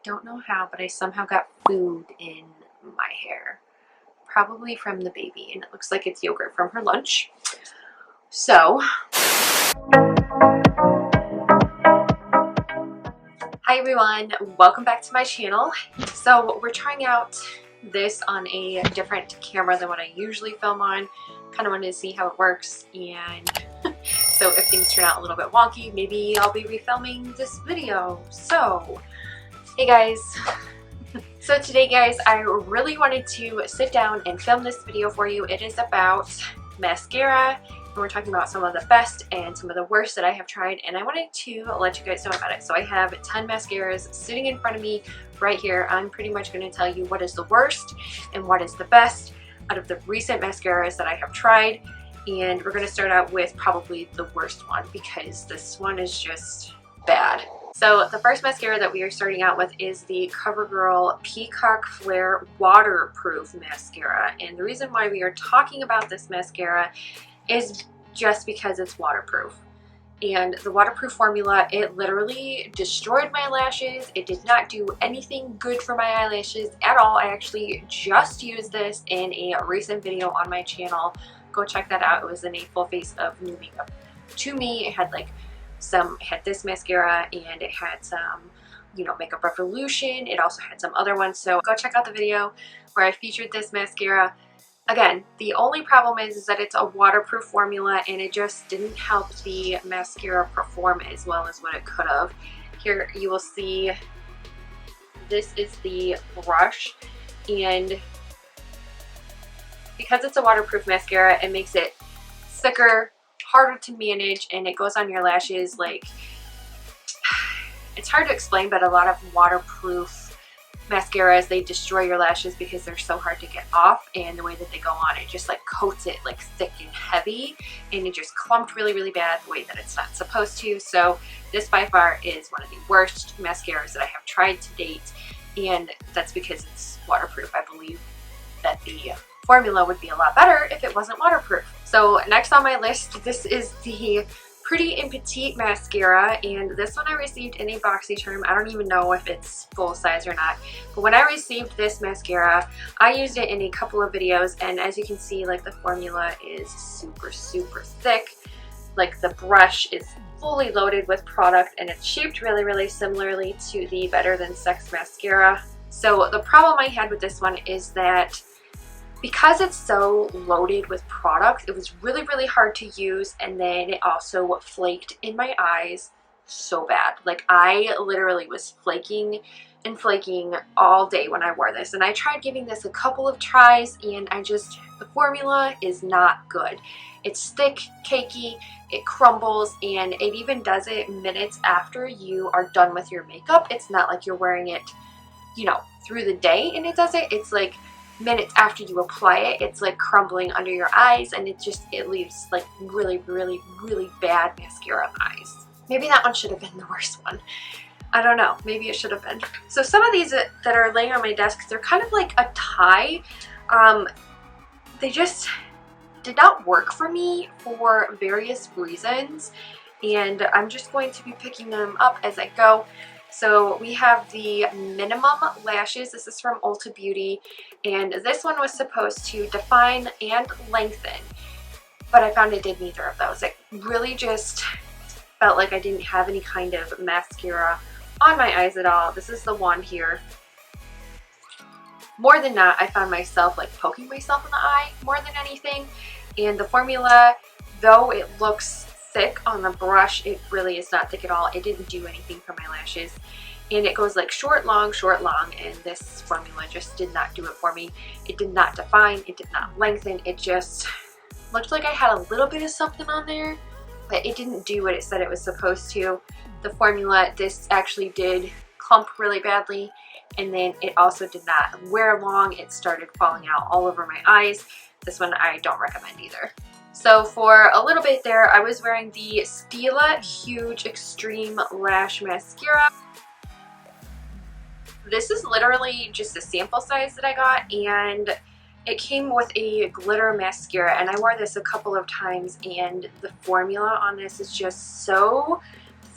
don't know how, but I somehow got food in my hair. Probably from the baby, and it looks like it's yogurt from her lunch. So, hi everyone, welcome back to my channel. So we're trying out this on a different camera than what I usually film on. Kind of wanted to see how it works, and so if things turn out a little bit wonky, maybe I'll be refilming this video. So, hey guys. So today guys, I really wanted to sit down and film this video for you. It is about mascara, and we're talking about some of the best and some of the worst that I have tried, and I wanted to let you guys know about it. So I have 10 mascaras sitting in front of me right here. I'm pretty much going to tell you what is the worst and what is the best out of the recent mascaras that I have tried, and we're going to start out with probably the worst one because this one is just bad. So the first mascara that we are starting out with is the Covergirl Peacock Flare Waterproof Mascara. And the reason why we are talking about this mascara is just because it's waterproof. And the waterproof formula, it literally destroyed my lashes. It did not do anything good for my eyelashes at all. I actually just used this in a recent video on my channel. Go check that out. It was in a full face of new makeup. To me, it had like it had this mascara, and it had some, you know, Makeup Revolution. It also had some other ones, so go check out the video where I featured this mascara. Again, the only problem is that it's a waterproof formula, and it just didn't help the mascara perform as well as what it could have. Here you will see this is the brush, and because it's a waterproof mascara, it makes it thicker, harder to manage, and it goes on your lashes like, it's hard to explain, but a lot of waterproof mascaras, they destroy your lashes because they're so hard to get off, and the way that they go on, it just like coats it like thick and heavy, and it just clumped really bad the way that it's not supposed to. So this by far is one of the worst mascaras that I have tried to date, and that's because it's waterproof. I believe that the formula would be a lot better if it wasn't waterproof. So next on my list, this is the Pretty N Petite mascara, and this one I received in a BoxyCharm. I don't even know if it's full size or not, but when I received this mascara, I used it in a couple of videos, and as you can see, like, the formula is super thick. Like, the brush is fully loaded with product, and it's shaped really similarly to the Better Than Sex mascara. So the problem I had with this one is that because it's so loaded with product, it was really hard to use, and then it also flaked in my eyes so bad. Like, I literally was flaking and flaking all day when I wore this, and I tried giving this a couple of tries, and the formula is not good. It's thick, cakey, it crumbles, and it even does it minutes after you are done with your makeup. It's not like you're wearing it, you know, through the day and it does it. It's like minutes after you apply it, it's like crumbling under your eyes, and it leaves like really bad mascara on the eyes. Maybe that one should have been the worst one. I don't know, maybe it should have been. So some of these that are laying on my desk, they're kind of like a tie. They just did not work for me for various reasons, and I'm just going to be picking them up as I go. So we have the Minimum Lashes. This is from Ulta Beauty, and this one was supposed to define and lengthen, but I found it did neither of those. It really just felt like I didn't have any kind of mascara on my eyes at all. This is the one here. More than not, I found myself like poking myself in the eye more than anything, and the formula, though it looks thick on the brush, it really is not thick at all. It didn't do anything for my lashes, and it goes like short, long, and this formula just did not do it for me. It did not define, it did not lengthen, it just looked like I had a little bit of something on there, but it didn't do what it said it was supposed to. The formula, this actually did clump really badly, and then it also did not wear long. It started falling out all over my eyes. This one I don't recommend either. So for a little bit there, I was wearing the Stila Huge Extreme Lash Mascara. This is literally just a sample size that I got, and it came with a glitter mascara, and I wore this a couple of times, and the formula on this is just so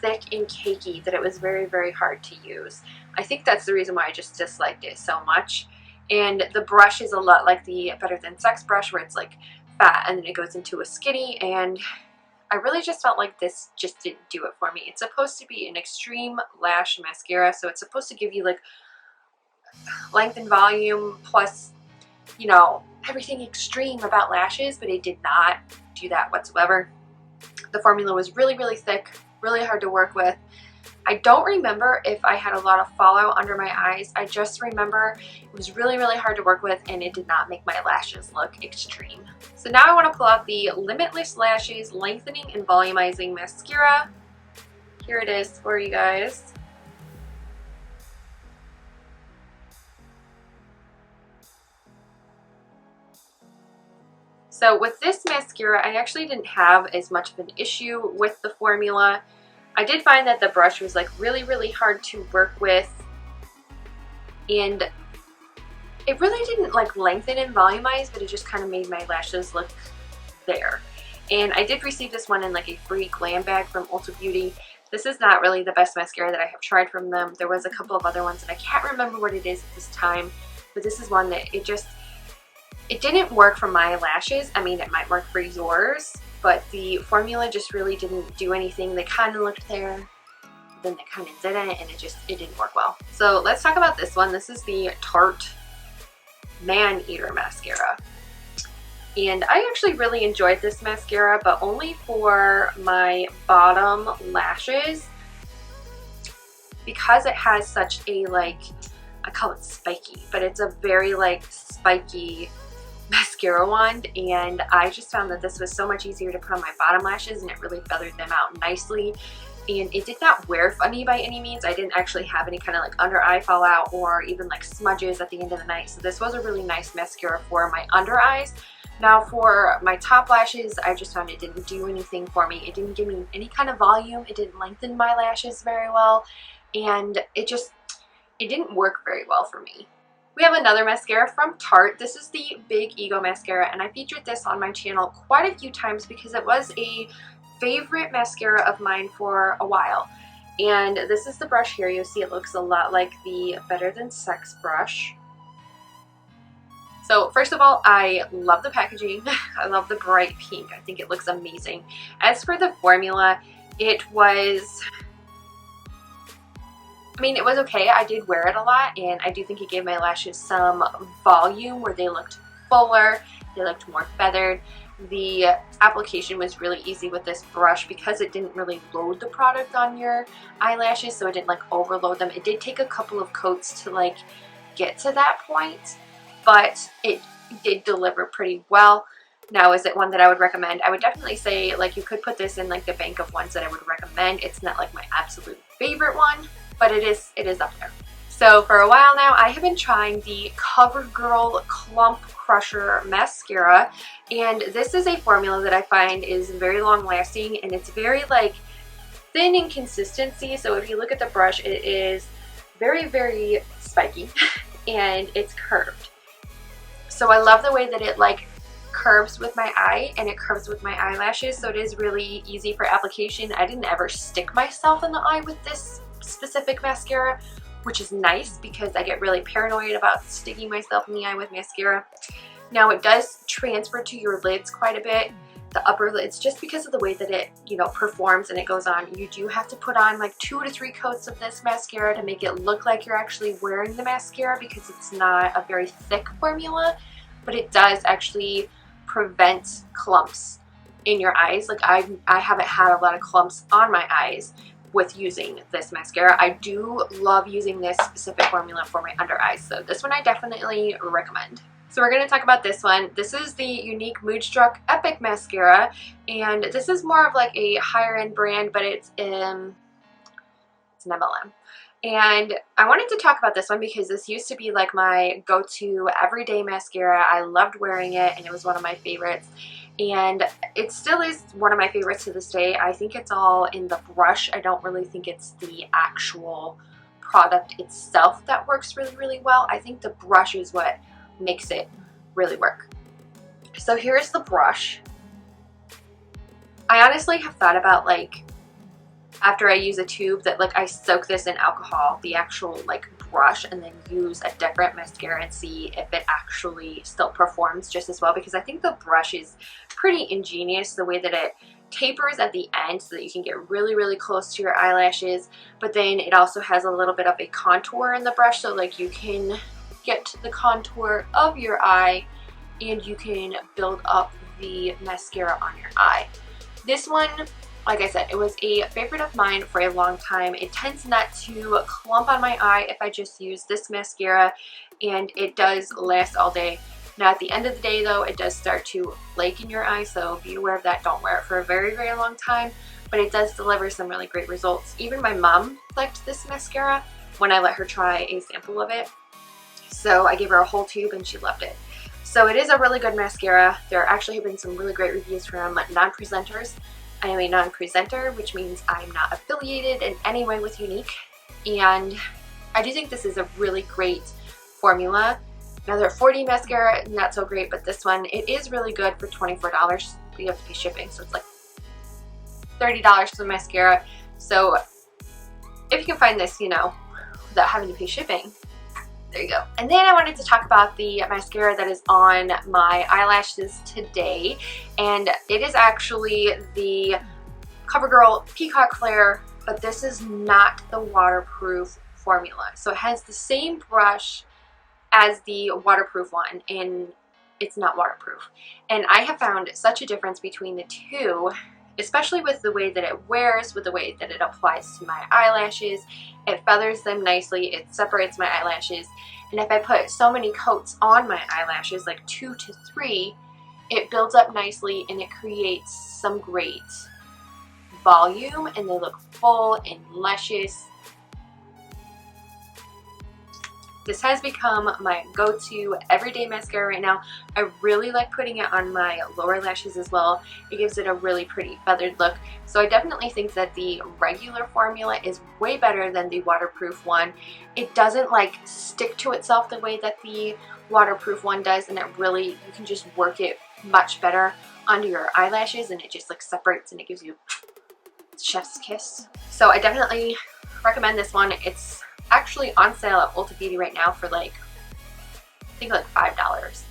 thick and cakey that it was very, very hard to use. I think that's the reason why I just disliked it so much. And the brush is a lot like the Better Than Sex brush, where it's like fat and then it goes into a skinny, and I really just felt like this just didn't do it for me. It's supposed to be an extreme lash mascara, so it's supposed to give you like length and volume plus, you know, everything extreme about lashes, but it did not do that whatsoever. The formula was really, really thick, really hard to work with. I don't remember if I had a lot of fallout under my eyes. I just remember it was really, really hard to work with, and it did not make my lashes look extreme. So now I want to pull out the Limitless Lashes Lengthening and Volumizing Mascara. Here it is for you guys. So with this mascara, I actually didn't have as much of an issue with the formula. I did find that the brush was like really, really hard to work with, and it really didn't like lengthen and volumize, but it just kind of made my lashes look there. And I did receive this one in like a free glam bag from Ulta Beauty. This is not really the best mascara that I have tried from them. There was a couple of other ones and I can't remember what it is at this time, but this is one that it didn't work for my lashes. I mean, it might work for yours, but the formula just really didn't do anything. They kind of looked there, then they kind of didn't, and it didn't work well. So let's talk about this one. This is the Tarte Manenler mascara. And I actually really enjoyed this mascara, but only for my bottom lashes, because it has such a, like, I call it spiky, but it's a very like spiky mascara wand, and I just found that this was so much easier to put on my bottom lashes, and it really feathered them out nicely. And it did not wear funny by any means. I didn't actually have any kind of like under eye fallout or even like smudges at the end of the night. So this was a really nice mascara for my under eyes. Now for my top lashes, I just found it didn't do anything for me. It didn't give me any kind of volume. It didn't lengthen my lashes very well, and it didn't work very well for me. We have another mascara from Tarte. This is the Big Ego mascara, and I featured this on my channel quite a few times because it was a favorite mascara of mine for a while. And this is the brush here. You'll see it looks a lot like the Better Than Sex brush. So first of all, I love the packaging. I love the bright pink. I think it looks amazing. As for the formula, it was okay. I did wear it a lot, and I do think it gave my lashes some volume where they looked fuller, they looked more feathered. The application was really easy with this brush because it didn't really load the product on your eyelashes, so it didn't like overload them. It did take a couple of coats to like get to that point, but it did deliver pretty well. Now, is it one that I would recommend? I would definitely say like you could put this in like the bank of ones that I would recommend. It's not like my absolute favorite one, but it is up there. So for a while now, I have been trying the Covergirl Clump Crusher Mascara, and this is a formula that I find is very long lasting, and it's very like thin in consistency. So if you look at the brush, it is very, very spiky and it's curved. So I love the way that it like curves with my eye and it curves with my eyelashes, so it is really easy for application. I didn't ever stick myself in the eye with this specific mascara, which is nice because I get really paranoid about sticking myself in the eye with mascara. Now it does transfer to your lids quite a bit, the upper lids, just because of the way that it, you know, performs and it goes on. You do have to put on like 2 to 3 coats of this mascara to make it look like you're actually wearing the mascara, because it's not a very thick formula, but it does actually prevent clumps in your eyes. Like I haven't had a lot of clumps on my eyes with using this mascara. I do love using this specific formula for my under eyes, so this one I definitely recommend. So we're going to talk about this one. This is the Younique Moodstruck Epic Mascara, and this is more of like a higher end brand, but it's an MLM. And I wanted to talk about this one because this used to be like my go-to everyday mascara. I loved wearing it and it was one of my favorites. And it still is one of my favorites to this day. I think it's all in the brush. I don't really think it's the actual product itself that works really, really well. I think the brush is what makes it really work. So here's the brush. I honestly have thought about like after I use a tube that like I soak this in alcohol, the actual like brush, and then use a different mascara and see if it actually still performs just as well, because I think the brush is pretty ingenious the way that it tapers at the end so that you can get really close to your eyelashes, but then it also has a little bit of a contour in the brush, so like you can get to the contour of your eye and you can build up the mascara on your eye. This one, like I said, it was a favorite of mine for a long time. It tends not to clump on my eye if I just use this mascara, and it does last all day. Now at the end of the day though, it does start to flake in your eye, so be aware of that. Don't wear it for a very long time, but it does deliver some really great results. Even my mom liked this mascara when I let her try a sample of it. So I gave her a whole tube and she loved it. So it is a really good mascara. There actually have been some really great reviews from non-presenters. I am a non-presenter, which means I'm not affiliated in any way with Younique. And I do think this is a really great formula. Now their 4D mascara, not so great, but this one, it is really good for $24. You have to pay shipping, so it's like $30 for the mascara. So if you can find this, you know, without having to pay shipping, there you go. And then I wanted to talk about the mascara that is on my eyelashes today, and it is actually the Covergirl Peacock Flare, but this is not the waterproof formula. So it has the same brush as the waterproof one, and it's not waterproof. And I have found such a difference between the two, especially with the way that it wears, with the way that it applies to my eyelashes. It feathers them nicely, it separates my eyelashes, and if I put so many coats on my eyelashes, like 2 to 3, it builds up nicely and it creates some great volume, and they look full and luscious. This has become my go-to everyday mascara right now. I really like putting it on my lower lashes as well. It gives it a really pretty feathered look. So I definitely think that the regular formula is way better than the waterproof one. It doesn't like stick to itself the way that the waterproof one does, and it really, you can just work it much better onto your eyelashes, and it just like separates and it gives you chef's kiss. So I definitely recommend this one. It's actually on sale at Ulta Beauty right now for like, I think like $5,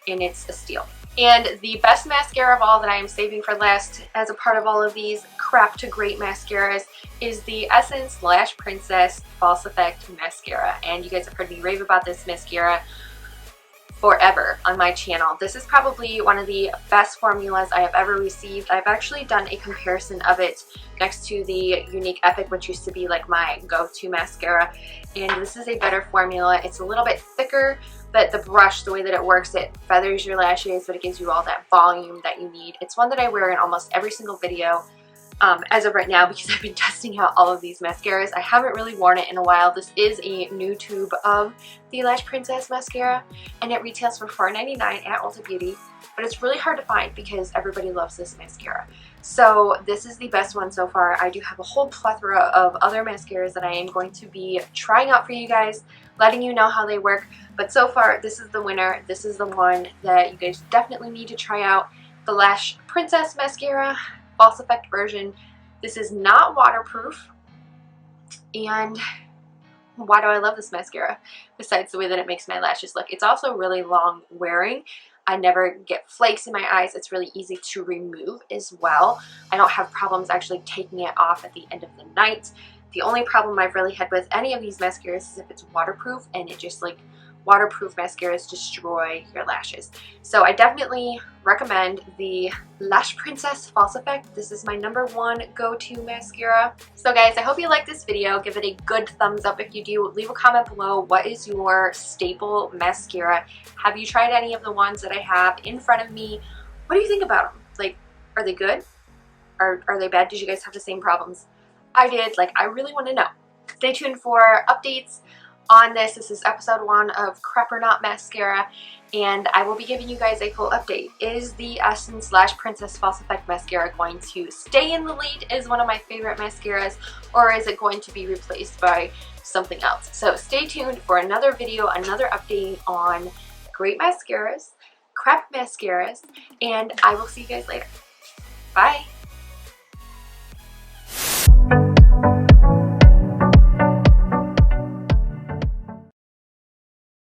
and it's a steal. And the best mascara of all that I am saving for last as a part of all of these crap to great mascaras is the Essence Lash Princess False Effect Mascara. And you guys have heard me rave about this mascara forever on my channel. This is probably one of the best formulas I have ever received. I've actually done a comparison of it next to the Younique Epic, which used to be like my go-to mascara, and this is a better formula. It's a little bit thicker, but the brush, the way that it works, it feathers your lashes, but it gives you all that volume that you need. It's one that I wear in almost every single video as of right now, because I've been testing out all of these mascaras. I haven't really worn it in a while. This is a new tube of the Lash Princess mascara, and it retails for $4.99 at Ulta Beauty, but it's really hard to find because everybody loves this mascara. So this is the best one so far. I do have a whole plethora of other mascaras that I am going to be trying out for you guys, letting you know how they work, but so far this is the winner. This is the one that you guys definitely need to try out, the Lash Princess mascara False Effect version. This is not waterproof, and why do I love this mascara besides the way that it makes my lashes look? It's also really long wearing. I never get flakes in my eyes. It's really easy to remove as well. I don't have problems actually taking it off at the end of the night. The only problem I've really had with any of these mascaras is if it's waterproof, and it just like, waterproof mascaras destroy your lashes. So I definitely recommend the Lash Princess False Effect. This is my #1 go-to mascara. So guys, I hope you liked this video. Give it a good thumbs up if you do. Leave a comment below. What is your staple mascara? Have you tried any of the ones that I have in front of me? What do you think about them? Like, are they good? Are they bad? Did you guys have the same problems I did? Like, I really want to know. Stay tuned for updates on this. This is episode 1 of Crap or Not Mascara, and I will be giving you guys a full update. Is the Essence Lash Princess False Effect Mascara going to stay in the lead as one of my favorite mascaras, or is it going to be replaced by something else? So stay tuned for another video, another update on great mascaras, crap mascaras, and I will see you guys later. Bye!